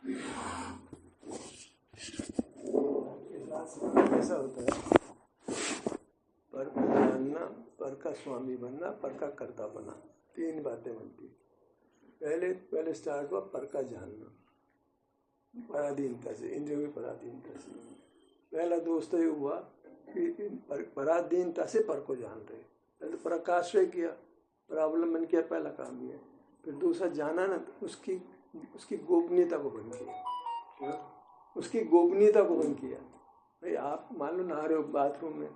ऐसा होता है, पर को जानना, पर का स्वामी बनना, पर का कर्ता बना, तीन बातें बनती। पहले स्टार्ट हुआ पर का जानना, पराधीनता से, इंद्रियों की पराधीनता से। पहला दोस्त ये हुआ कि पराधीनता से पर को जान रहे। पहले पराकाश्रय किया, परावलंबन किया, पहला काम ये। फिर दूसरा जाना ना, उसकी गोपनीयता को भंग किया, उसकी गोपनीयता को भंग किया। भाई आप मान लो नहा रहे हो बाथरूम में,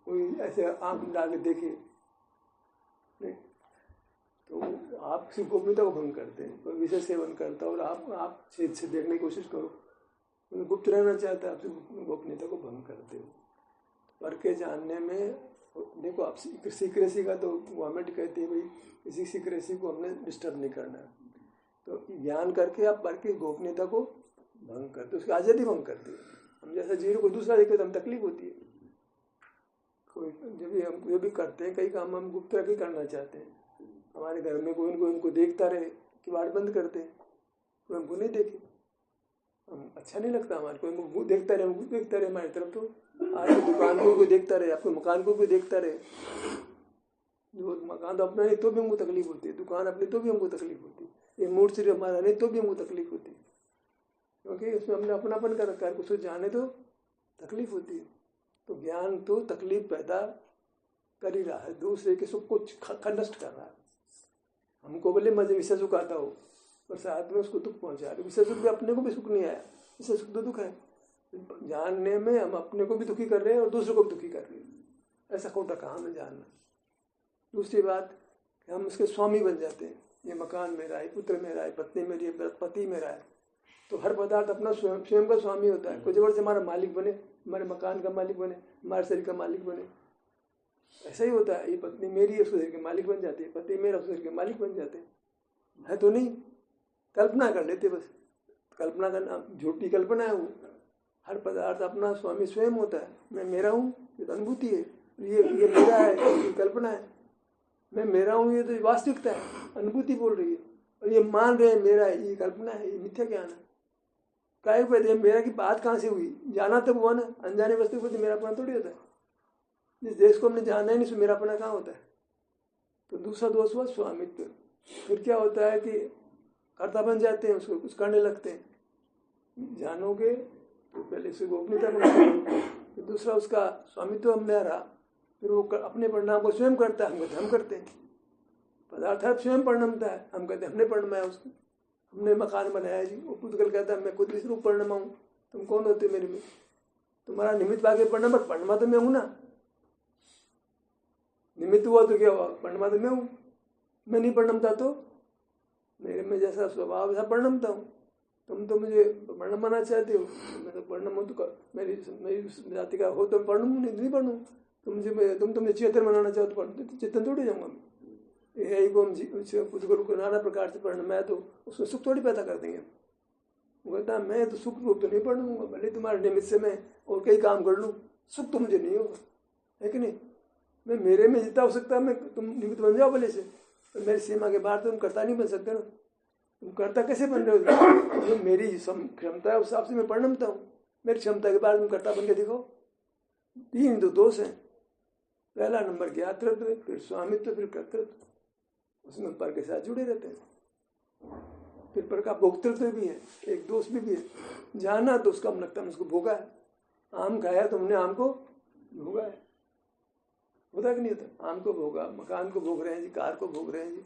कोई ऐसे आंख डाल के देखे नहीं, तो आप किसी गोपनीयता को भंग करते हैं। कोई विषय सेवन करता है और आप छेद से देखने की कोशिश करो, उन्हें गुप्त रहना चाहता है, आपसे गोपनीयता को भंग करते हो। पर के जानने में देखो, आप सीक्रेसी का तो गवर्नमेंट कहती है भाई किसी सीक्रेसी को हमने डिस्टर्ब नहीं करना है, तो ज्ञान करके आप पर की गोपनीयता को भंग करते, उसकी आज़ादी भंग करते। हम जैसा जीरो को दूसरा देखते तो हम तकलीफ होती है। कोई जब भी हम जो भी करते हैं, कई काम हम गुप्त रख करना चाहते हैं। हमारे घर में कोई उनको देखता रहे, किवाड़ बंद करते हैं, कोई हमको नहीं देखे, हम अच्छा नहीं लगता हमारे। कोई हमको देखता रहे, हमको देखता रहे हमारी तरफ, तो आपकी दुकान को कोई देखता रहे, आपके मकान को कोई देखता रहे, जो मकान तो अपना नहीं तो भी हमको तकलीफ होती है, दुकान अपनी तो भी हमको तकलीफ होती है, ये मूड सिर्फ हमारा नहीं तो भी हमको तकलीफ होती है, क्योंकि उसमें हमने अपनापन कर रखा है। उसको जाने तो तकलीफ होती है। तो ज्ञान तो तकलीफ पैदा कर ही रहा है, दूसरे के सुख को नष्ट कर रहा है। हमको बोले मजे विषय सुख आता हो, और साथ में उसको दुख पहुंचा रहे। विषय सुख भी अपने को भी सुख नहीं आया, विषय सुख तो दुख है। जानने में हम अपने को भी दुखी कर रहे हैं और दूसरों को भी दुखी कर रहे हैं। ऐसा खोटा काम है जानना। दूसरी बात, हम उसके स्वामी बन जाते हैं। ये मकान मेरा है, पुत्र मेरा है, पत्नी मेरी है, पति मेरा है, तो हर पदार्थ अपना स्वयं का स्वामी होता है। कोई जबरदस्ती हमारा मालिक बने, हमारे मकान का मालिक बने, हमारे शरीर का मालिक बने, ऐसा ही होता है। ये पत्नी मेरी है, उसके शरीर के मालिक बन जाती है, पति मेरा, उसके शरीर के मालिक बन जाते हैं। है तो नहीं, कल्पना कर लेते बस। कल्पना करना झूठी कल्पना है वो। हर पदार्थ अपना स्वामी स्वयं होता है। मैं मेरा हूँ, ये तो अनुभूति है। ये मेरा है, ये कल्पना है। मैं मेरा हूँ, ये तो वास्तविकता है, अनुभूति बोल रही है। और ये मान रहे हैं मेरा है, ये कल्पना है, ये मिथ्या ज्ञान है। काय कहते हैं मेरा की बात कहाँ से हुई? जाना तो हुआ ना, अनजाने वस्तु को मेरा अपना थोड़ी होता है। जिस देश को हमने जाना ही नहीं, उसमें मेरा अपना कहाँ होता है? तो दूसरा दोष हुआ स्वामित्व। फिर क्या होता है कि कर्ता बन जाते हैं, उसको कुछ करने लगते हैं। जानोगे तो पहले से गोपनीयता बनती, फिर दूसरा उसका स्वामित्व हम में रहा, फिर वो अपने परिणाम को स्वयं करता है, हम कहते हम करते हैं। पदार्थ है स्वयं परिणमता है, हम कहते हैं हमने परिणमाया उसको, हमने मकान बनाया जी। वो पुद्गल कहता है मैं खुद इस रूप परिणमा हूँ, तुम कौन होते मेरे में? तुम्हारा निमित्त भाग्य परिणमा, परिणमा तो मैं हूँ ना। निमित्त हुआ तो क्या हुआ? परिणमा तो मैं हूँ। मैं नहीं परिणमता तो मेरे में जैसा स्वभाव वैसा परिणमता हूँ। तुम तो मुझे परिणमाना चाहते हो, मैं तो परिणम तो मेरी जाति का हो तो परिणम नहीं परिणम। तुम मुझे चेतन बनाना चाहो तो चेतन थोड़ी जाऊँगा मैं। यही को हम पुद्गल को नाना प्रकार से परिणमाया तो उसमें सुख थोड़ी पैदा कर देंगे। वो कहता मैं तो सुख रूप तो नहीं परिणमूंगा, भले तुम्हारे निमित्त से मैं और कई काम कर लूँ, सुख तो मुझे नहीं होगा, है कि नहीं? मैं मेरे में जितना हो सकता है मैं तुम निमित्त बन जाओ भले से, तो मेरी सीमा के बाहर तुम कर्ता नहीं बन सकते ना। तुम कर्ता कैसे बन रहे हो? जो मेरी क्षमता है उस हिसाब से मैं परिणमता हूँ। मेरी क्षमता के बाहर तुम कर्ता बन के दिखाओ। तीन तो दोष हैं। पहला नंबर ज्ञातृत्व, फिर स्वामित्व, फिर कर्तृत्व। उसमें पर के साथ जुड़े रहते हैं। फिर पर का भोक्तृत्व भी है, एक दोष भी है। जाना तो उसका लगता है उसको भोगा है। आम खाया तो हमने आम को भोगा है, होता कि नहीं होता? आम को भोगा, मकान को भोग रहे हैं जी, कार को भोग रहे हैं जी।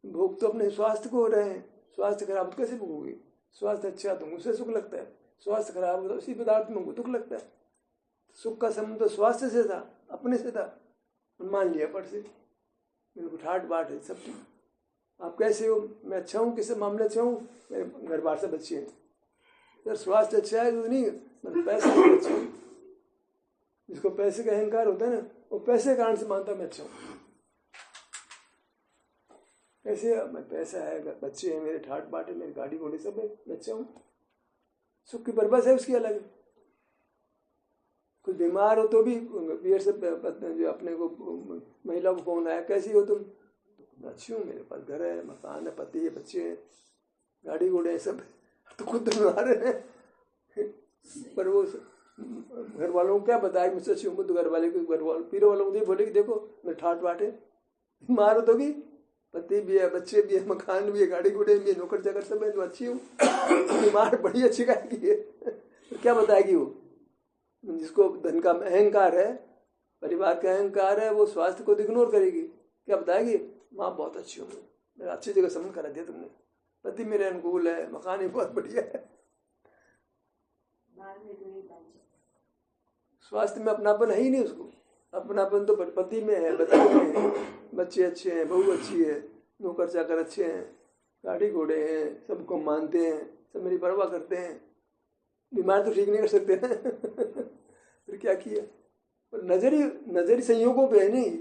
भोग तो अपने स्वास्थ्य को हो रहे हैं। स्वास्थ्य खराब तो कैसे भोगोगे? स्वास्थ्य अच्छा तो मुझसे सुख लगता है, स्वास्थ्य खराब हो तो उसी पदार्थ में मुझको दुख लगता है। सुख का संबंध तो स्वास्थ्य से था, अपने से था, मान लिया पर से। मेरे ठाट बाट है सब चीज। आप कैसे हो? मैं अच्छा हूँ, किसी मामले अच्छा हूँ, मेरे घर बार से बच्चे हैं। जब स्वास्थ्य अच्छा है तो नहीं, मतलब पैसे अच्छा हूँ। जिसको पैसे का अहंकार होता है ना, वो पैसे के कारण से मानता मैं अच्छा हूँ। कैसे? मैं पैसा है, बच्चे हैं मेरे, ठाट बाट है, मेरी गाड़ी घोड़े सब है, मैं अच्छा हूँ। सुख की पर्पस है उसकी अलग है। कोई बीमार हो तो भी पीर से जो अपने को महिला को फोन आया, कैसी हो तुम? अच्छी हूँ, मेरे पास घर है, मकान है, पति है, बच्चे हैं, गाड़ी घोड़े है, सब तो खुद तो बीमार है। पर वो घर वालों को क्या बताया कि मैं सच हूँ? तो घर वाले को पीरो वालों को बोले कि देखो मैं ठाट बाट है, बीमार हो तो भी पति भी है, बच्चे भी है, मकान भी है, गाड़ी घोड़े भी है, नौकर चाकर सब है, तो अच्छी हूँ। बीमार बड़ी अच्छी गाड़ी है। तो क्या बताएगी वो? जिसको धन का अहंकार है, परिवार का अहंकार है, वो स्वास्थ्य को इग्नोर करेगी। क्या बताएगी? माँ बहुत अच्छी हूँ, मेरा अच्छी जगह संबंध करा दिया तुमने, पति मेरे अनुकूल है, मकान भी बहुत बढ़िया है। स्वास्थ्य में अपनापन है ही नहीं उसको। अपनापन तो पति में है, बच्चे में है, बच्चे अच्छे हैं, बहू अच्छी है, नौकर चाकर अच्छे हैं, गाड़ी घोड़े हैं, सबको मानते हैं, सब मेरी परवाह करते हैं। बीमार तो ठीक नहीं कर सकते ना। फिर क्या किया? और नजर संयोगों पे है नहीं।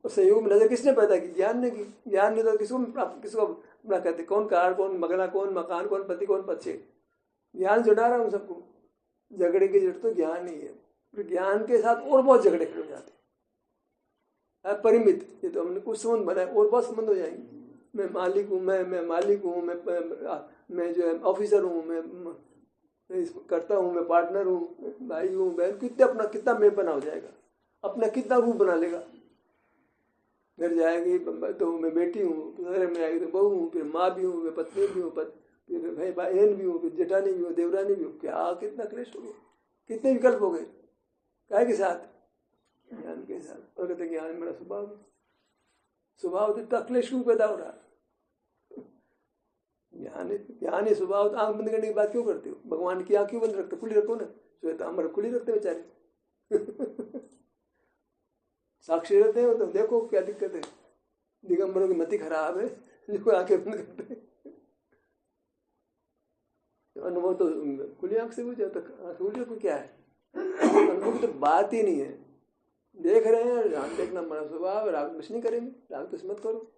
और संयोग में नजर किसने पैदा की? ज्ञान ने की। ज्ञान ने तो किसको अपना कहते? कौन कार, कौन मगना, कौन मकान, कौन पति, कौन बच्चे? ज्ञान जुड़ा रहा हूँ सबको। झगड़े की जड़ तो ज्ञान ही है। फिर ज्ञान के साथ और बहुत झगड़े हो जाते हैं। परिमित, ये तो हमने कुछ संबंध बनाए, और बहुत संबंध हो जाएंगे। मैं मालिक हूँ, मैं मालिक हूँ, मैं जो है ऑफिसर हूँ, मैं करता हूँ, मैं पार्टनर हूँ, भाई हूँ, बहन, कितना मैं बना हो जाएगा, अपना कितना रूप बना लेगा। घर जाएगी तो मैं बेटी हूँ, घर में आएगी तो बहू हूँ, फिर माँ भी हूँ, मैं पत्नी भी हूँ, फिर भाई बहन भी हूँ, फिर जेठानी भी हूँ, देवरानी भी हूँ। क्या कितना क्लेश हो गया, कितने विकल्प हो गए। काय के साथ? ज्ञान के साथ। और कहते ज्ञान मेरा स्वभाव तो इतना क्लेश क्यों पैदा हो रहा है? ज्ञान ही स्वभाव। तो आंख बंद करने की बात क्यों करते हो? भगवान की आंख क्यों बंद रखते? खुली रखो ना। श्वेतांबर खुली रखते बेचारे। साक्षी रहते हैं तो देखो क्या दिक्कत है। दिगंबरों की मति खराब है जो आंखें बंद करते हैं। अनुभव तो खुली आंख से हो जाता, खुली को क्या है? अनुभव की तो बात ही नहीं है। देख रहे हैं, ध्यान देखना हमारा स्वभाव। राग मिश नहीं करेंगे, राग तो मत करो।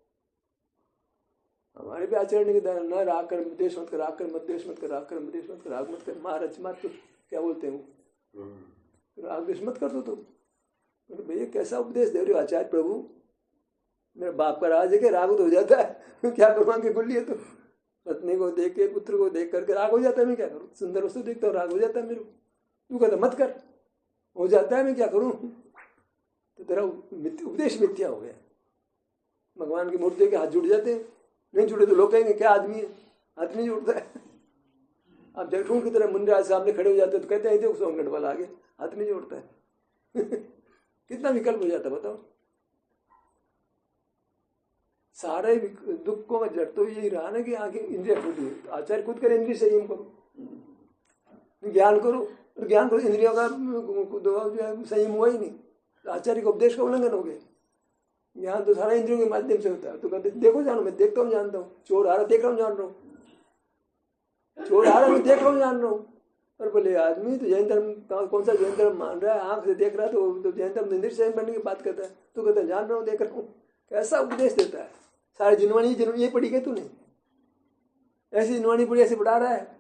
हमारे भी आचरण के द्वारा न राग कर द्वेष मत कर, राग कर मत द्वेष मत कर, राग कर द्वेष मत कर, राग मत कर, मार मत तो क्या बोलते हैं वो, राग द्वेष मत कर दो। तो भैया कैसा उपदेश दे रहे हो आचार्य प्रभु? मेरे बाप का राज है कि राग तो हो जाता है। क्या करूँ के गुल्ली है तो पत्नी को देख के, पुत्र को देख करके राग हो जाता है। मैं क्या करूँ? सुंदर वस्तु देखता हूँ राग हो जाता है मेरे को। तू कहता मत कर, हो जाता है, मैं क्या करूँ? तो तेरा उपदेश मिथ्या हो गया। भगवान की मूर्ति के हाथ जुड़ जाते हैं, नहीं जुड़े तो लोग कहेंगे क्या आदमी है, हाथ नहीं जुड़ता है। आप जगठूं की तरह मुंडे सामने खड़े हो जाते हैं तो कहते हैं देखो 100 मिनट वाला आगे, हाथ नहीं जोड़ता है। कितना विकल्प हो जाता है बताओ। सारे दुखों में जड़ तो यही रहा ना कि आगे इंद्रिया फूटी है। तो आचार्य खुद करे इंद्रिय संयम करो, ज्ञान करो, ज्ञान करो, इंद्रियों का संयम हुआ ही नहीं। तो आचार्य का उपदेश का उल्लंघन हो गया। ज्ञान तो सारा इंद्रियों के माध्यम से होता है। तो कहते देखो जानो, मैं देखता हूँ जानता हूँ, चोर आ रहा देख रहा हूँ जान रहा हूँ, चोर आ रहा मैं देख रहा हूँ जान रहा हूँ। और बोले आदमी तो जैन धर्म कौन सा जैन धर्म मान रहा है? आंख से देख रहा है तो जैन धर्म इंद्रिय संयम करने की बात करता है। तो कहता है जान रहा हूँ, देख रहा हूँ। कैसा उपदेश देता है। सारे जिनवाणी ये पढ़ी गई तूने, ऐसी जिनवाणी पढ़ी, ऐसे पढ़ा रहा है।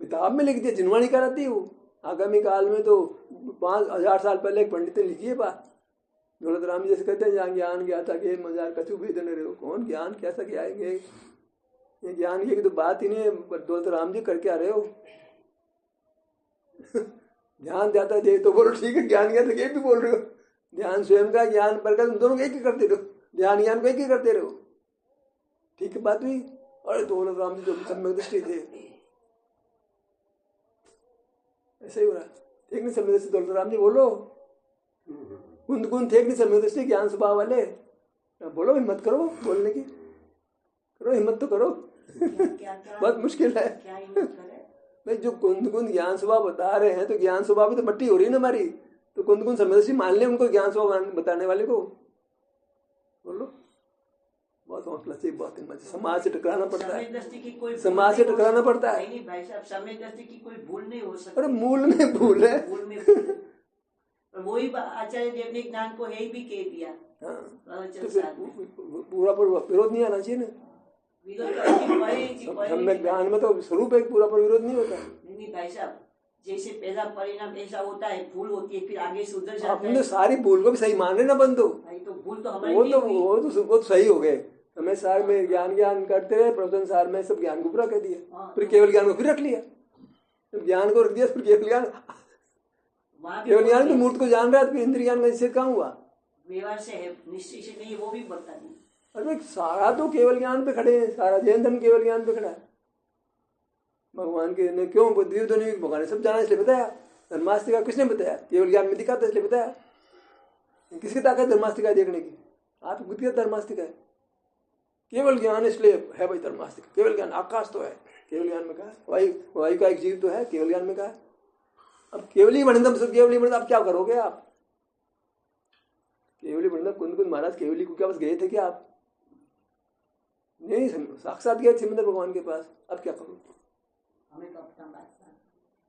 किताब में लिख दिया जिनवाणी कराती है वो। आगामी काल में तो 5000 साल पहले एक पंडित ने लिखी है बात। दौलत राम जैसे कहते हैं जहाँ ज्ञान गया था कि मजार कछु भेदने रहे हो। कौन ज्ञान कैसा क्या आएंगे? ये ज्ञान की तो बात ही नहीं है। दौलत राम जी करके आ रहे हो। ध्यान जाता दे तो बोलो ठीक है, ज्ञान गया तो ये भी बोल रहे हो। ध्यान स्वयं का, ज्ञान पर का, तुम दोनों एक ही करते रहो। ध्यान ज्ञान को एक ही करते रहो। ठीक है बात हुई। और दौलत राम जी जो सम्यक दृष्टि थे, ऐसे ही हो रहा। ठीक नहीं सम्यक दृष्टि दौलत राम जी बोलो। कुंद थे नहीं सम्यक दृष्टि ज्ञान स्वभाव वाले। बोलो, हिम्मत करो बोलने की, करो हिम्मत तो करो। बहुत मुश्किल है भाई। जो कुंद ज्ञान स्वभाव बता रहे हैं तो ज्ञान स्वभाव तो मट्टी हो रही है ना हमारी। तो कुंद सम्यक दृष्टि मान ले उनको, ज्ञान स्वभाव बताने वाले को। बोलो, बहुत हौसला चाहिए, बहुत हिम्मत। समाज से टकराना पड़ता है, समाज से टकराना पड़ता है। नहीं भाई साहब, समय दृष्टि की कोई भूल नहीं हो सकती। अरे मूल में भूल है, मूल में वही आचार्य देव ने ज्ञान को है भी कह दिया। तो फिर पूरा विरोध नहीं आना चाहिए ना। सम्यक ज्ञान में तो स्वरूप एक पूरा पर विरोध नहीं होता। नहीं भाई साहब, जैसे पहला परिणाम ऐसा होता है, भूल होती है, फिर आगे सुधर जाता है। आपने सारी भूल को भी सही मान रहे ना बंधु। भाई तो भूल तो हमारी वो तो सही हो गए। हमें सार में ज्ञान करते रहे, प्रवचन सार में सब ज्ञान को पूरा कर दिया, हाँ, फिर केवल ज्ञान को फिर रख लिया, जब ज्ञान को रख दिया फिर केवल ज्ञान तो मूर्त को जान रहा है, फिर इंद्रिय ज्ञान का निश्चय कहाँ हुआ? व्यवहार से है, निश्चय से नहीं, वो भी बता नहीं। अरे सारा तो केवल ज्ञान पे खड़े हैं, सारा जैन धर्म केवल ज्ञान पे खड़ा है। भगवान के ने क्यों भगवान ने सब जाना इसलिए बताया, धर्मास्तिका किसने बताया? केवल ज्ञान में दिखाता इसलिए बताया। किसकी ताकत धर्मास्तिका देखने की? आप बुद्धि का धर्मास्तिका है, केवल ज्ञान इसलिए है भाई धर्मास्तिका। केवल ज्ञान आकाश तो है, केवल ज्ञान में कहा, वायु का एक जीव तो है, केवल ज्ञान में कहा। अब केवली बणिंदम सब केवली बणिंदम, आप क्या करोगे? आप केवली बणिंदम कुंद महाराज केवली को क्या बस गए थे क्या आप? नहीं, साक्षात गए सिमंदर भगवान के पास। अब क्या करो? हमें तो अपना बात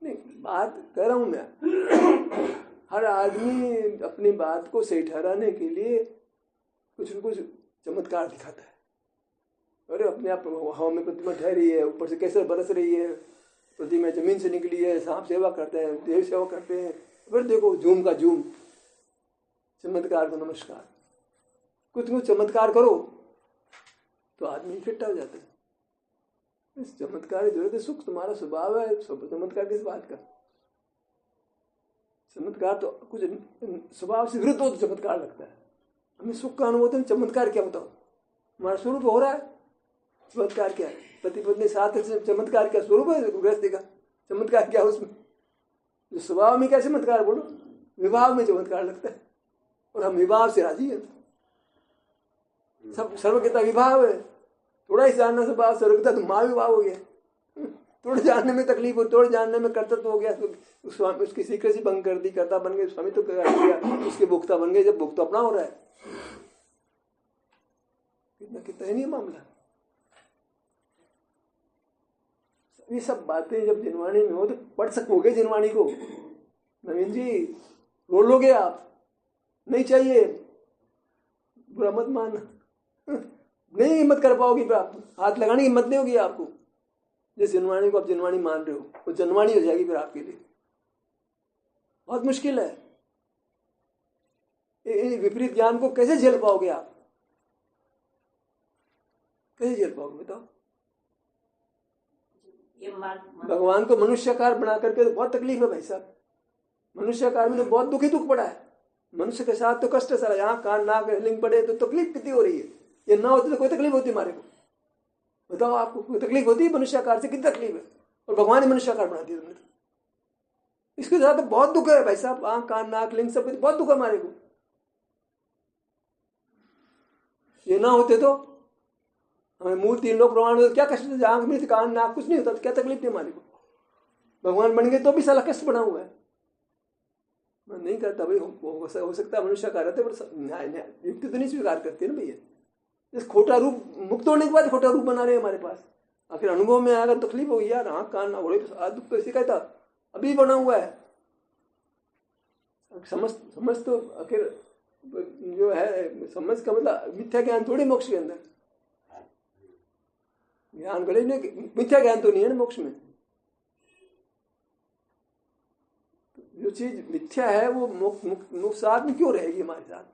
नहीं, बात कर रहा हूं मैं। हर आदमी अपनी बात को सही ठहराने के लिए कुछ न कुछ चमत्कार दिखाता है। अरे अपने आप हवा में प्रतिमा ठहरी है, ऊपर से कैसे बरस रही है, प्रतिमा जमीन से निकली है, सांप सेवा करते हैं, देव सेवा करते हैं, फिर देखो झूम का झूम, चमत्कार को नमस्कार। कुछ कुछ चमत्कार करो तो आदमी इकट्ठा हो जाता है। इस चमत्कार की जरूरत है, सुख तुम्हारा स्वभाव है, चमत्कार किस बात का? चमत्कार तो कुछ स्वभाव से विरुद्ध हो तो चमत्कार लगता है। हमें सुख का अनुभव है, चमत्कार क्या बताओ? हमारा स्वरूप हो रहा है, चमत्कार क्या है? पति पत्नी साथ, चमत्कार क्या स्वरूप है गृहस्थी का? चमत्कार क्या उसमें? जो स्वभाव में क्या चमत्कार बोलो, विवाह में चमत्कार लगता है, और हम विवाह से राजी हैं। सब सर्वज्ञता विभाव है, थोड़ा ही जानना स्वभाव सर्वज्ञता तो महाविभाव हो गया। थोड़े जानने में तकलीफ हो, थोड़े जानने में कर्तव्य हो गया, तो स्वामी उसकी सीक्रेसी भंग कर दी, कर्ता बन गए, स्वामी तो कर दिया, उसके भुगता बन गए, जब भुगता अपना हो रहा है। कितना कितना है नहीं मामला। ये सब बातें जब जिनवाणी में हो तो पढ़ सकोगे जिनवाणी को। नवीन जी रो लोगे आप, नहीं चाहिए, बुरा मत मानना। नहीं हिम्मत कर पाओगी, आप हाथ लगाने की हिम्मत नहीं होगी आपको। जिस जिनवाणी को आप जिनवाणी मान रहे हो वो जनवाणी हो जाएगी फिर आपके लिए। बहुत मुश्किल है। विपरीत ज्ञान को कैसे झेल पाओगे आप? कैसे झेल पाओगे बताओ? भगवान को मनुष्यकार बना करके तो बहुत तकलीफ है भाई साहब। मनुष्यकार में तो बहुत दुख पड़ा है। मनुष्य के साथ तो कष्ट है सारा। यहाँ कान नाक लिंग पड़े तो तकलीफ कितनी हो रही है। ये ना होती तो कोई तकलीफ होती हमारे को? बताओ आपको कोई तकलीफ होती है? मनुष्यकार से कितनी तकलीफ है, और भगवान ने मनुष्यकार बना दिया तुमने। इसके साथ तो बहुत दुख है भाई साहब। आँख कान नाक लिंग सब बहुत दुख है हमारे को। ये ना होते तो हमें मूल 3 लोग प्रमाण होते, क्या कष्ट होता? आँख में कान नाक कुछ नहीं होता तो क्या तकलीफ थी हमारे को? भगवान बन गए तो भी साला कष्ट बना हुआ है। मैं नहीं करता भाई, हो सकता है मनुष्य का रहते, पर युक्ति तो नहीं स्वीकार करते ना भैया। इस खोटा रूप मुक्त होने के बाद खोटा रूप बना रहे हैं हमारे पास। आखिर अनुभव में आकर तकलीफ होगी यार, आँख कान ना दुख तो इसी कहता अभी बना हुआ है। समझ तो आखिर जो है, समझ का मतलब मिथ्या ज्ञान थोड़ी मोक्ष के अंदर। ज्ञान गले नहीं, मिथ्या ज्ञान तो नहीं है ना मोक्ष में। जो चीज मिथ्या है वो मोक्ष साथ में क्यों रहेगी हमारे साथ?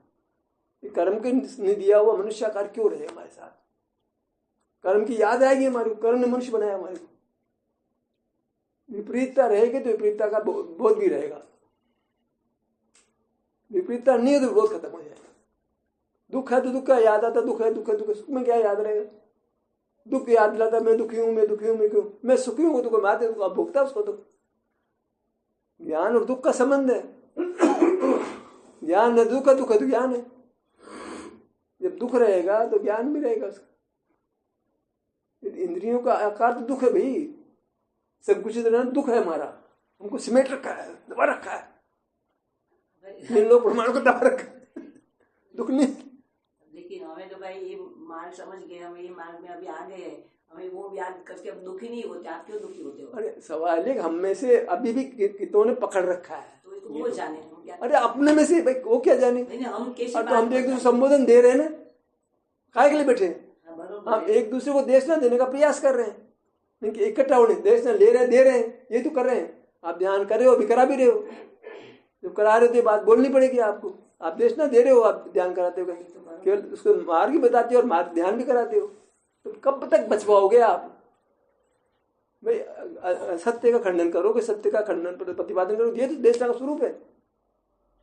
कर्म के नहीं दिया हुआ मनुष्याकार क्यों रहे हमारे साथ? कर्म की याद आएगी हमारे को, कर्म ने मनुष्य बनाया हमारे को। विपरीतता रहेगी तो विपरीतता का बोध भी रहेगा। विपरीतता नहीं है तो बोध खत्म हो जाएगा। दुख है तो दुख का याद आता, दुख है दुख है दुख है। सुख में क्या याद रहेगा? दुख याद दिलाता, मैं दुखी हूं मैं दुखी हूं मैं क्यों, मैं सुखी हूं तो कोई माते तो भोगता उसको। तो ज्ञान और दुख का संबंध है। ज्ञान है दुख है, दुख है तो ज्ञान है। जब दुख रहेगा तो ज्ञान भी रहेगा उसका। इंद्रियों का आकार तो दुख है भाई, सब कुछ इतना दुख है हमारा, हमको सिमेट रखा है, दबा रखा है। इन लोग प्रमाण को दबा रखा है, दुख नहीं। लेकिन हमें तो भाई ये मार्ग समझ गए, हम ये मार्ग में अभी आ गए हैं, हमें वो याद करके अब दुखी नहीं होते। आप क्यों दुखी होते हो? अरे सवाल है हम में से अभी भी कितनों ने पकड़ रखा है, तो वो जाने। अरे अपने में से भाई वो क्या जाने? हम कैसे? तो हम तो एक दूसरे संबोधन दे रहे हैं ना, काय के लिए बैठे? हम एक दूसरे को देशना देने का प्रयास कर रहे हैं, इकट्ठा होने देशना ले रहे हैं, दे रहे हैं, ये तो कर रहे हैं। आप ध्यान कर रहे हो, अभी करा भी रहे हो। जब करा रहे हो तो ये बात बोलनी पड़ेगी आपको। आप देश ना दे रहे हो, आप ध्यान कराते हो, केवल उसको मार्ग ही बताते हो और मार्ग ध्यान भी कराते हो, तो कब तक बच पाओगे आप? भाई सत्य का खंडन करोगे, सत्य का खंडन प्रतिपादन करोगे, ये तो देश का स्वरूप है।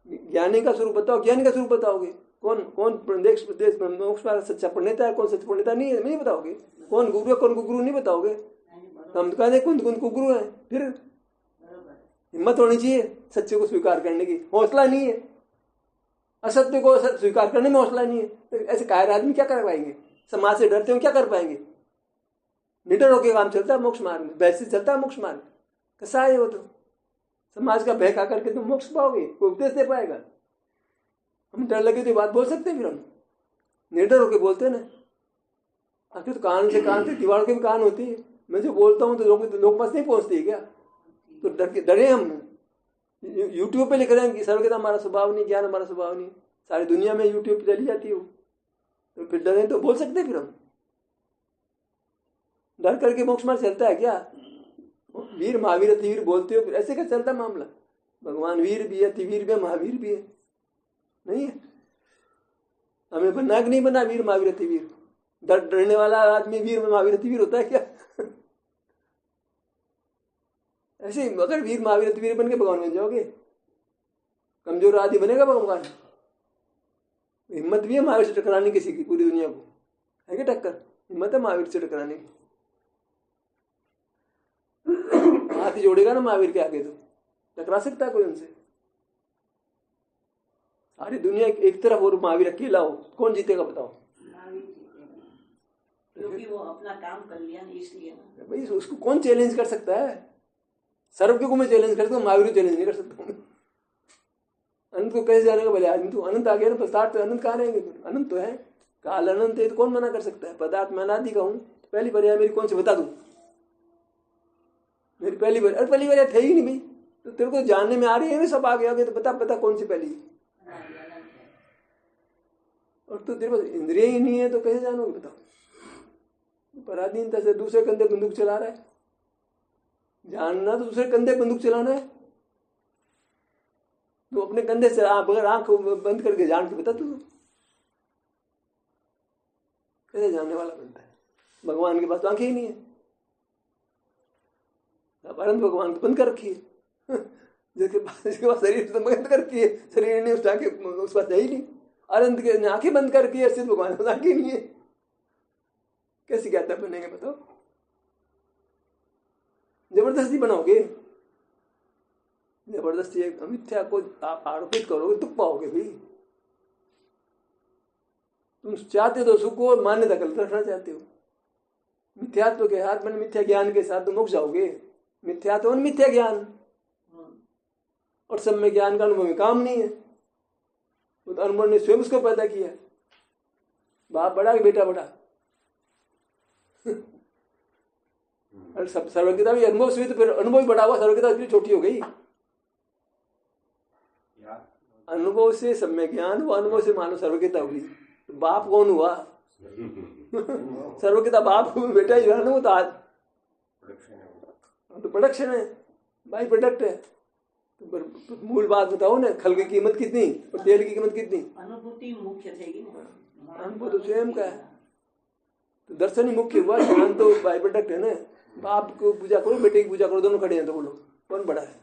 ज्ञानी का स्वरूप बताओ, ज्ञानी का स्वरूप बताओगे। कौन कौन देश मोक्ष मार्ग सच्चा पंडिता है, कौन सच्चा पंडिता नहीं है, नहीं बताओगे। कौन गुरु है, कौन गुरु नहीं बताओगे। हम तो कहते कुंद कुंद गुरु है। फिर हिम्मत होनी चाहिए सत्य को स्वीकार करने की, हौसला नहीं है। असत्य को स्वीकार करने में हौसला नहीं है, तो ऐसे कायर आदमी क्या कर पाएंगे? समाज से डरते हो, क्या कर पाएंगे? निडर होकर काम चलता है मोक्ष मार्ग में, वैसे चलता है मोक्ष मार्ग। कैसा है वो? तो समाज का भय खा करके तुम मोक्ष पाओगे? कोई उपदेश दे पाएगा? हम डर लगे तो बात बोल सकते हैं, फिर हम निडर होकर बोलते हैं ना। आखिर तो कान से दीवार के भी कान होती है। मैं जो बोलता हूँ तो लोग पास नहीं पहुंचती है क्या? तो डरे हम। यूट्यूब पे लिख रहे हैं कि सर्वज्ञता हमारा स्वभाव नहीं, ज्ञान हमारा स्वभाव नहीं, सारी दुनिया में यूट्यूब पे चली जाती हो, तो फिर डरे तो बोल सकते हैं फिर हम। डर करके मोक्ष मार्ग चलता है क्या? वीर महावीर अतिवीर बोलते हो, फिर ऐसे क्या चलता मामला? भगवान वीर भी है, अतिवीर भी है, महावीर भी है, नहीं है? हमें बनना कि नहीं बना वीर महावीर अतिवीर? डरने वाला आदमी वीर महावीर अतिवीर होता है क्या? ऐसे अगर वीर महावीर अतिवीर बन के भगवान बन जाओगे, कमजोर आदमी बनेगा भगवान? हिम्मत भी है महावीर से टकराने किसी की? पूरी दुनिया को है क्या टक्कर? हिम्मत है महावीर से टकराने की? हाथ ही जोड़ेगा ना महावीर के आगे, तो टकरा सकता है कोई उनसे? सारी दुनिया एक तरफ और महावीर अकेला हो, कौन जीतेगा बताओ? क्योंकि वो अपना काम कर लिया ना, इसलिए ना भाई उसको कौन चैलेंज कर सकता है? सर्व को मैं चैलेंज कर सकता हूँ, महावीर को चैलेंज नहीं कर सकता हूँ। अनंत को कैसे जाने का भले आदमी? तो अनंत आ गया ना, पदार्थ अनंत कहाँ रहेंगे? अनंत तो है, काल अनंत है, तो कौन मना कर सकता है? पदार्थ मैं अनादि का हूँ, पहली बार मेरी कौन सी बता दूं? मेरी पहली बार, अरे पहली बार थे ही नहीं भाई, तो तेरे को जानने में आ रही है ना, सब आगे आगे, तो बता कौन सी पहली? और तो तेरे पास इंद्रिय ही नहीं है, तो कैसे जानोगे बताओ? पराधीनता से दूसरे कंधे बंदूक चला रहा है। जानना तो दूसरे कंधे बंदूक चलाना है, तो अपने कंधे से अगर आंख बंद करके जान के बता तू कैसे जानने वाला बनता है? भगवान के पास तो आंखें ही नहीं है, अनंत भगवान तो बंद कर रखी है। जिसके पास शरीर तो बंद कर रखी है, शरीर ने उस आंखें उस पास है ही नहीं। अनंत के आंखें बंद कर रखी है, सिर्फ भगवान के आंखें नहीं है, कैसे ज्ञाता बनेंगे बताओ? जबरदस्ती बनाओगे, जबरदस्ती मिथ्या को आप आरोपित करोगे तो पाओगे भी। तुम चाहते तो सुख को मान्यता गलत रखना चाहते हो। मिथ्यात्व के हाथ में मिथ्या ज्ञान के साथ तुम मोक्ष जाओगे। मिथ्यात्व और मिथ्या ज्ञान और सब में ज्ञान का अनुभव में काम नहीं है। तो अनुभव ने स्वयं उसको पैदा किया, बाप बड़ा कि बेटा बड़ा? और सब सर्वज्ञता भी अनुभव से, तो फिर अनुभव ही बड़ा हुआ, सर्वज्ञता इतनी छोटी हो गई। अनुभव से सब में ज्ञान हुआ, अनुभव से मानो सर्वज्ञता हुई, तो बाप कौन हुआ? सर्वज्ञता बाप बेटा ही वो तो आज तो प्रोडक्शन है, बाई प्रोडक्ट है। तो मूल बात बताओ ना, खल की कीमत कितनी और तेल की कीमत कितनी? अनुभूति मुख्य रहेगी ना, अनुभव तो स्वयं का है, तो दर्शन ही मुख्य हुआ, ज्ञान तो बाई प्रोडक्ट है ना। बाप को पूजा करो, बेटे की पूजा करो, दोनों खड़े हैं, तो बोलो कौन बड़ा है?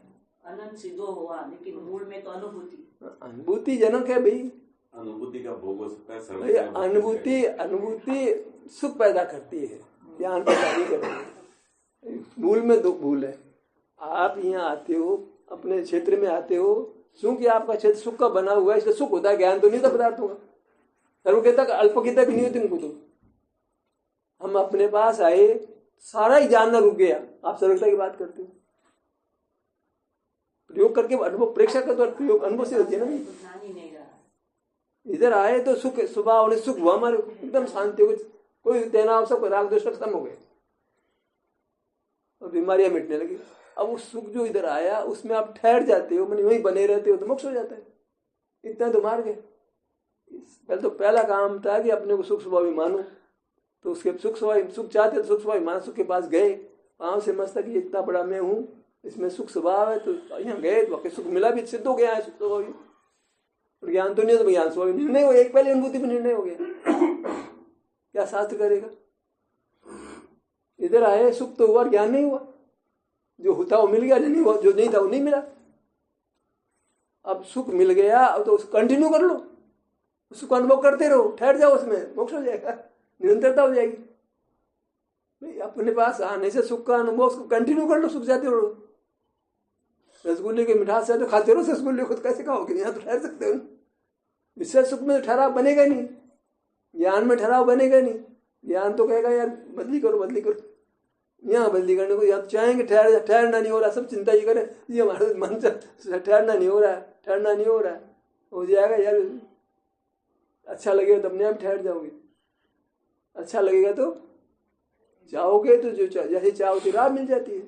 अनंत सिद्धो हुआ, लेकिन मूल में तो अनुभूति जनक है भाई। अनुभूति का भोग हो सकता है, अनुभूति सुख पैदा करती है, ज्ञान पैदा नहीं करती। मूल में दो भूल है। आप यहाँ आते हो, अपने क्षेत्र में आते हो, क्योंकि आपका क्षेत्र सुख का बना हुआ है, इसलिए सुख होता है, ज्ञान तो नहीं होता पदार्थों का। सर्वज्ञता का अल्पज्ञता भी नहीं होती उनको। तो हम अपने पास आए, सारा ही जानना रुक गया, आप सर्वज्ञता की बात करते हो। प्रयोग करके अनुभव, प्रेक्षक का तो प्रयोग अनुभव से होती है ना। इधर आए तो सुख, सुबह उन्हें सुख हुआ, हमारे एकदम शांति हो गई, कोई तनाव, सब राग द्वेष खत्म हो गए और बीमारियां मिटने लगी। अब उस सुख जो इधर आया उसमें आप ठहर जाते हो, मैंने वहीं बने रहते हो, तो मोक्ष हो जाता है। इतना तो मार्ग है। पहले तो पहला काम था कि अपने को सुख स्वभावी मानो, तो उसके सुख स्वभावी, सुख चाहते तो सुख स्वभावी माना, सुख के पास गए, पाँव से मस्त कि इतना बड़ा मैं हूँ, इसमें सुख स्वभाव है, तो यहाँ गए तो सुख मिला भी, सिद्ध हो गया है सुख स्वभावी। और ज्ञान तो नहीं हो तो ज्ञान स्वाभाविक निर्णय हो, एक पहले अनुभूति में निर्णय हो गया। क्या शास्त्र करेगा? इधर आए सुख तो हुआ, ज्ञान नहीं हुआ। जो होता वो मिल गया, जो नहीं था वो नहीं मिला। अब सुख मिल गया, अब तो कंटिन्यू कर लो, उसको अनुभव करते रहो, ठहर जाओ, उसमें मोक्ष हो जाएगा, निरंतरता हो जाएगी। नहीं, अपने पास आने से सुख का अनुभव उसको कंटिन्यू कर लो, सुख जाते रहो। रसगुल्ले की मिठास है तो खाते रहो रसगुल्ले को, तो कैसे खाओगे? यहाँ तो ठहर सकते हो। इससे सुख में ठहराव बनेगा नहीं, ज्ञान में ठहराव बनेगा नहीं। ज्ञान तो कहेगा यार बदली करो बदली करो, यहाँ बदली करने को या चाहेंगे ठहरना नहीं हो रहा, सब चिंता ही करें, ये हमारे मन से ठहरना नहीं हो रहा है, ठहरना नहीं हो रहा है, हो जाएगा यार। अच्छा लगेगा तो अपने आप ठहर जाओगे, अच्छा लगेगा तो चाहोगे तो जो जैसे चाहो तो राह मिल जाती है।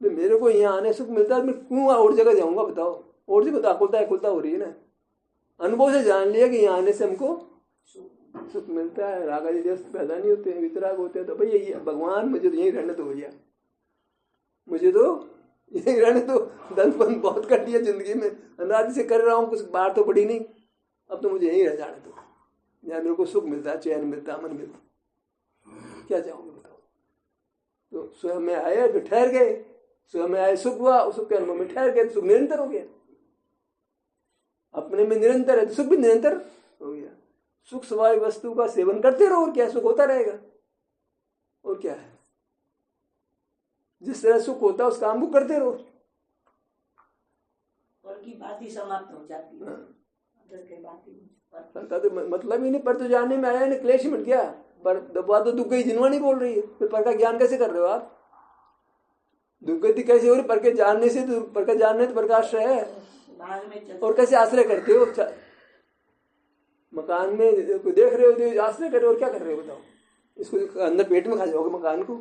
तो मेरे को यहाँ आने सुख मिलता है, मैं क्यों और जगह जाऊँगा बताओ? और जगह तो आकुलता हो रही है ना। अनुभव से जान लिया कि यहाँ आने से हमको सुख मिलता है, राग आदि देश पैदा नहीं होते हैं, वितराग होते हैं। तो भाई यही भगवान मुझे तो यहीं रहने दो भैया, मुझे तो यहीं रहने दो। दंत बंद बहुत कर दिया जिंदगी में, अंदाज से कर रहा हूँ, कुछ बाहर तो पड़ी नहीं, अब तो मुझे यहीं रह जाने दो। यहाँ मेरे को सुख मिलता है, चैन मिलता है, अमन मिलता है, क्या चाहोगे बताओ? तो स्वयं में आए तो ठहर गए, स्वयं में आए सुख हुआ, सुख के अनुभव में ठहर गए, सुख निरंतर हो गया। अपने में निरंतर है तो सुख भी निरंतर हो गया। सुख स्वाभाविक वस्तु का सेवन करते रहो, और क्या सुख होता रहेगा, और क्या है। जिस तरह सुख होता है उस काम को करते रहो, और की बात ही समाप्त हो जाती है। तो मतलब ही नहीं, पर तो जानने में आया ना, क्लेश मिट गया। पर दबा तो दुख गई जिनवा नहीं बोल रही है, फिर पर का ज्ञान कैसे कर रहे हो आप? दुख गति कैसे हो रही? पर के जानने से तो, पर का जानने तो प्रकाश्रय है, और कैसे आश्रय करते हो? मकान में देख रहे हो तो आश्रय कर रहे हो, और क्या कर रहे हो बताओ? इसको अंदर पेट में खा जाओगे मकान को,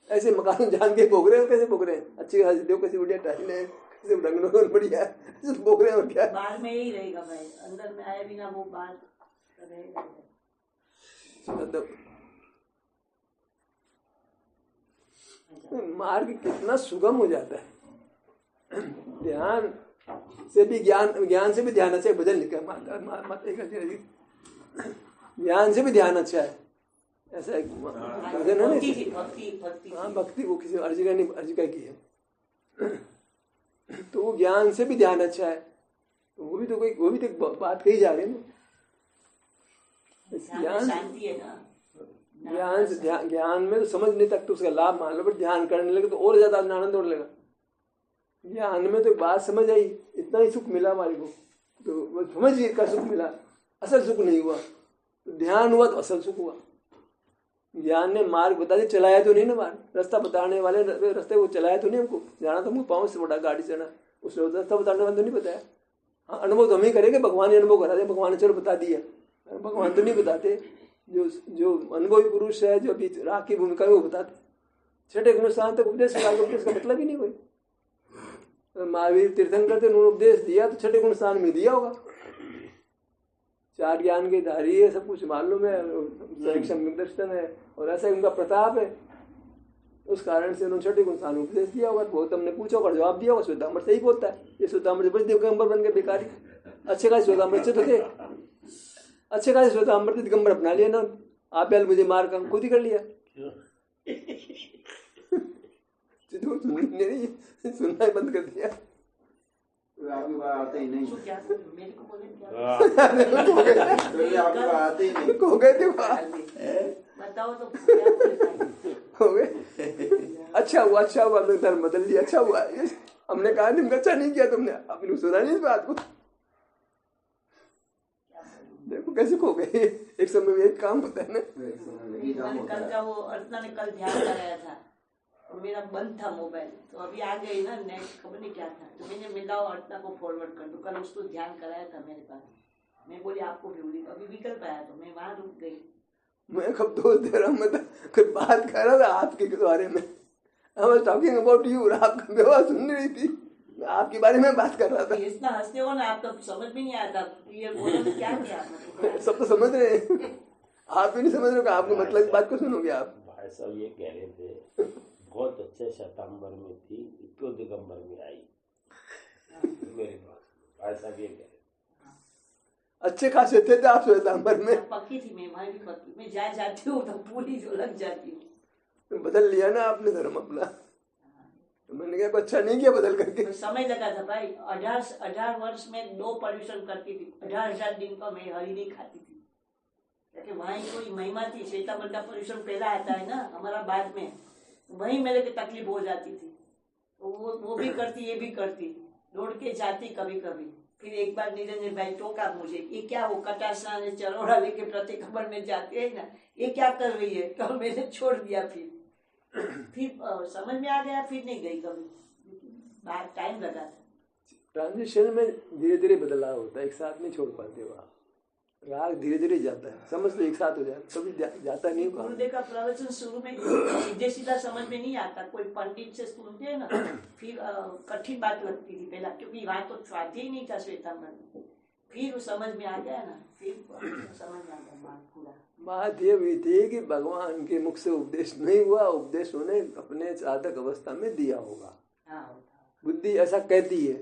ऐसे मकान जान के भोग रहे हो। कैसे भोग रहे हैं? अच्छी खासी देखो, कैसी बढ़िया टाइल है, कैसे रंगनों बढ़िया है, ऐसे भोग रहे हो, और क्या? बाहर में ही रहेगा भाई, अंदर में आए बिना वो बात रहेगा। मार्ग कितना सुगम हो जाता है। ध्यान से भी ज्ञान से भी ध्यान अच्छा है। भजन लिखा ज्ञान से भी ध्यान अच्छा है, ऐसा एक भजन है ना। हाँ, भक्ति वो किसी अर्जिका की है। तो वो ज्ञान से भी ध्यान अच्छा है, वो भी तो बात कही जा रही है ना। ज्ञान में तो समझने तक तो उसका लाभ मान लो, पर ध्यान करने लगे तो और ज्यादा आनंद होने लगा। ज्ञान में तो बात समझ आई, इतना ही सुख मिला हमारे को, तो समझिए का सुख मिला, असल सुख नहीं हुआ। तो ध्यान हुआ तो असल सुख हुआ। ज्ञान ने मार्ग बता दिया, चलाया तो नहीं ना मार्ग, रास्ता बताने वाले रास्ते को चलाया तो नहीं हमको। जाना तो हमको पाँव से बड़ा गाड़ी चढ़ना, उसने रास्ता बताने वाले तो नहीं बताया। हाँ, अनुभव तो हम ही करेंगे, भगवान ने अनुभव करा दिया, भगवान ने चलो बता दिया, भगवान तो नहीं बताते। जो अनुभवी पुरुष है, जो अभी राग की भूमिका है वो बताते। छठे गुण स्थान तक उपदेश का मतलब ही नहीं कोई। महावीर तीर्थंकर थे, उन्होंने उपदेश दिया तो छठे गुण स्थान में दिया होगा। चार ज्ञान के धारी है, सब कुछ मालूम है, सम्यक दर्शन है, और ऐसा उनका प्रताप है, उस कारण से उन्होंने छठे गुण स्थान में उपदेश दिया होगा। गौतम ने पूछा और जवाब दिया होगा। श्वेतांबर सही बोलता है, ये श्वेतांबर बच दिगंबर बन गए बेकारी। अच्छे खास श्वेतांबर तो थे, अच्छे खास श्वेतांबर थे, दिगंबर अपना लिया ना। आप बैल मुझे मार कर खुद ही कर लिया। सुनना ही बंद कर दिया। आपकी बात आते ही नहीं, मेरे को बोले हो गए थे, बताओ तो हो गए। अच्छा हुआ हमने धर्म बदल लिया, अच्छा हुआ। हमने कहा तुमने अच्छा नहीं किया, तुमने अपनी सुना नहीं इस बात को। देखो कैसे खो गए। एक समय में एक काम होता है ना। कल का वो अर्चना ने कल ध्यान कराया था, और मेरा बंद था मोबाइल, तो अभी आ गई ना नेट, खबर नहीं क्या था, तो मैंने मिलाओ अर्चना को फॉरवर्ड कर दो। कल उसको ध्यान कराया था मेरे पास, मैं बोली आपको भी अभी विकल्प आया तो मैं वहां रुक गई। मैं कब दोस्त दे रहा हूँ, मैं कुछ बात कर रहा था आपके बारे में। I was talking about you, और आपका व्यवहार सुन रही थी, मैं आपके बारे में बात कर रहा था। इतना हंसते हो ना, आपका समझ में नहीं आया था ये बोलो तो क्या किया आपने। सब तो समझ रहे हैं, आप भी नहीं समझ रहे हो, आपको मतलब इस बात को सुनोगे आप। भाई साहब ये कह रहे थे बहुत अच्छे श्वेतांबर में थी, इसको दिगंबर में आई। मेरे पास भाई साहब ये कह रहे अच्छे खासे थे आप श्वेतांबर में। पक्की थी मैं, वहां भी पक्की। मैं जहाँ जाती हूँ तो पूरी जो लग जाती हूँ। तो बदल लिया ना आपने धर्म अपना। तो मैंने कहा कुछ अच्छा नहीं किया बदल करके। तो समय लगा था भाई। 18 वर्ष में 2 पर्यूषण करती थी। 18,000 दिन का मैं हरी नहीं खाती थी, क्योंकि वहाँ ही कोई महिमा थी। श्वेतांबर का पर्यूषण पहला आता है ना, हमारा बाद में। वहीं मेरे को तकलीफ हो जाती थी। तो वो भी करती, ये भी करती, दौड़ के जाती कभी कभी। फिर एक बार निरंजन भाई टोका मुझे, ये क्या वो कटासना ने चरोड़ा लेके प्रतिक्रमण में जाते है ना, ये क्या कर रही है? तो मैंने छोड़ दिया। फिर समझ में आ गया, फिर नहीं गई कभी। बात टाइम लगा था। ट्रांजिशन में धीरे धीरे बदलाव होता है, एक साथ नहीं छोड़ पाते हो आप। राग धीरे धीरे जाता है, समझ तो एक साथ हो जाए, कभी जाता नहीं। गुरुदेव का प्रवचन शुरू में सीधे सीधा समझ में नहीं आता। कोई पंडित से सुनते हैं ना, फिर कठिन बात लगती थी पहला, क्योंकि वहां तो स्वाध्याय ही नहीं था श्वेतांबर में। फिर वो समझ में आ गया ना, फिर समझ में आ गया बात पूरा। बात ये हुई थी कि भगवान के मुख से उपदेश नहीं हुआ, उपदेश उन्हें अपने साधक अवस्था में दिया होगा। बुद्धि ऐसा कहती है,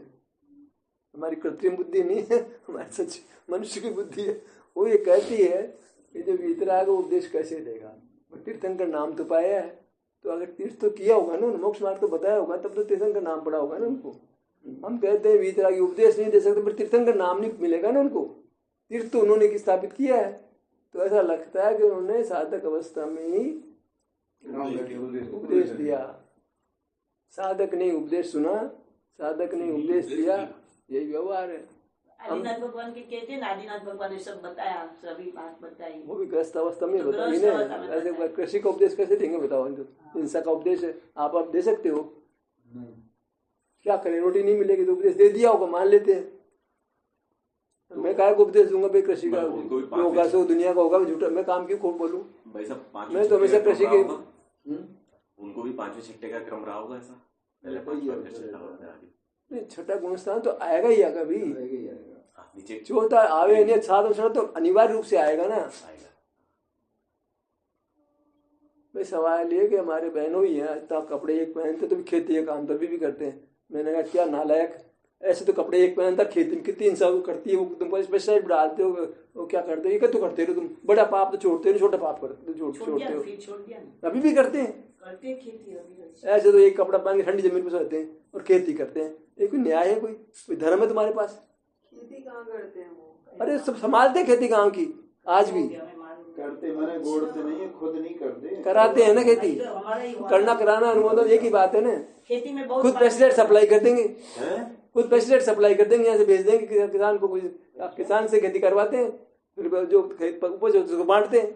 हमारी कृत्रिम बुद्धि नहीं है, हमारी सच मनुष्य की बुद्धि है। वो ये कहती है कि जो वीतराग उपदेश कैसे देगा। तीर्थंकर नाम तो पाया है, तो अगर तीर्थ तो किया होगा ना, मोक्ष मार्ग तो बताया होगा, तब तो तीर्थंकर नाम पड़ा होगा ना उनको। हम कहते हैं वीतरागी उपदेश नहीं दे सकते, पर तीर्थंकर नाम नहीं मिलेगा ना उनको। तीर्थ तो उन्होंने स्थापित किया है। तो ऐसा लगता है कि उन्होंने साधक अवस्था में ही उपदेश दिया। साधक ने उपदेश सुना, साधक ने उपदेश दिया, यही व्यवहार है। आदिनाथ भगवान के कहते हैं ना, आदिनाथ भगवान ने सब बताया, सभी बात बताई। वो भी ग्रस्त अवस्था में बताइए ना। ऐसे कृषि का उपदेश कैसे देंगे बताओ? हिंसा का उपदेश है, आप दे सकते हो? क्या करें, रोटी नहीं मिलेगी तो उपदेश दे दिया होगा, मान लेते हैं। मैं काय को उपदेश दूंगा भाई? कृषि का होगा सो दुनिया का होगा, झूठा मैं काम क्यों खूब बोलूं? मैं तो हमेशा कृषि के। उनको भी 5वें छठे का क्रम रहा होगा ऐसा, पहले 5वां छठा गुणस्थान तो आएगा ही आएगा भी। चौथा आवे नहीं, 7वां तो अनिवार्य रूप से आएगा ना। भाई सवाल ये कि हमारे बहनों ही हैं, इतना कपड़े एक पहनते तो भी खेती का काम तभी भी करते हैं। मैंने कहा क्या नालायक, ऐसे तो कपड़े एक पहनता, खेती में कितनी इंसान करती है, वो तुम स्पेशल डालते हो, वो क्या करते हो? ये तो करते हो तुम, बड़ा पाप तो छोड़ते हो, छोटा पाप करते हो, छोड़ते हो, अभी भी करते हैं खेती। ऐसे तो एक कपड़ा पहन के ठंडी जमीन पर सोते हैं और खेती करते हैं। ये कोई न्याय है? कोई धर्म है तुम्हारे पास? खेती कहाँ करते हैं वो? अरे सब संभालते खेती गाँव की, आज भी करते, मैंने गोड़ते नहीं है, खुद नहीं करते, कराते हैं ना खेती। करना कराना अनुमोदन एक ही बात है ना। खेती में बहुत खुद पेस्टिसाइड सप्लाई कर देंगे, खुद पेस्टिसाइड सप्लाई कर देंगे, यहाँ से भेज देंगे किसान को। किसान से खेती करवाते हैं, फिर जो उपज उसको बांटते हैं।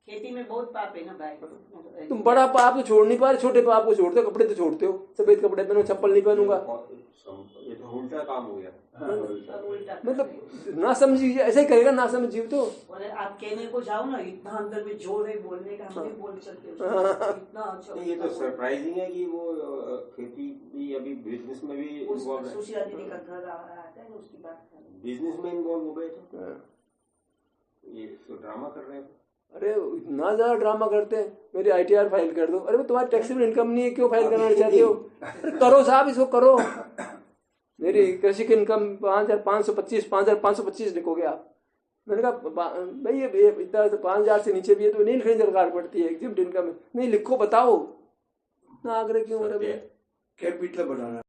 खेती में बहुत पाप है ना भाई। तुम बड़ा पाप तो छोड़ नहीं पा रहे, छोटे पाप को छोड़ते हो। कपड़े तो छोड़ते हो, सफेद कपड़े पहनो, चप्पल नहीं पहनूंगा, ये तो उल्टा काम हो गया। उल्टा ना समझी ऐसे ही करेगा, ना समझ जीव तो। आप कहने को जाओ ना, इतना अंदर में जोर है बोलने का, हम नहीं बोल सकते इतना अच्छा। ये तो सरप्राइजिंग है कि वो खेती भी अभी बिजनेस में भी इन्वॉल्व है। सुशीला दीदी का घर आता है ना, उसकी बात बिजनेस में इन्वॉल्व हो गए तो ये तो ड्रामा कर रहे हैं। अरे इतना ज्यादा ड्रामा करते हैं, मेरी ITR फाइल कर दो। अरे तुम्हारी टैक्सेबल इनकम नहीं है, क्यों फाइल करना चाहते हो? अरे करो साहब, इसको करो। मेरी कृषि की इनकम 5,525 5,525 लिखोगे आप। मैंने कहा भाई ये इतना 5,000 से नीचे भी है तो नहीं लिखनी दरकार पड़ती है, एग्जिम्प्ट इनकम नहीं लिखो, बताओ ना। आग्रह क्यों हो रहा है? कैपिटल बढ़ाना।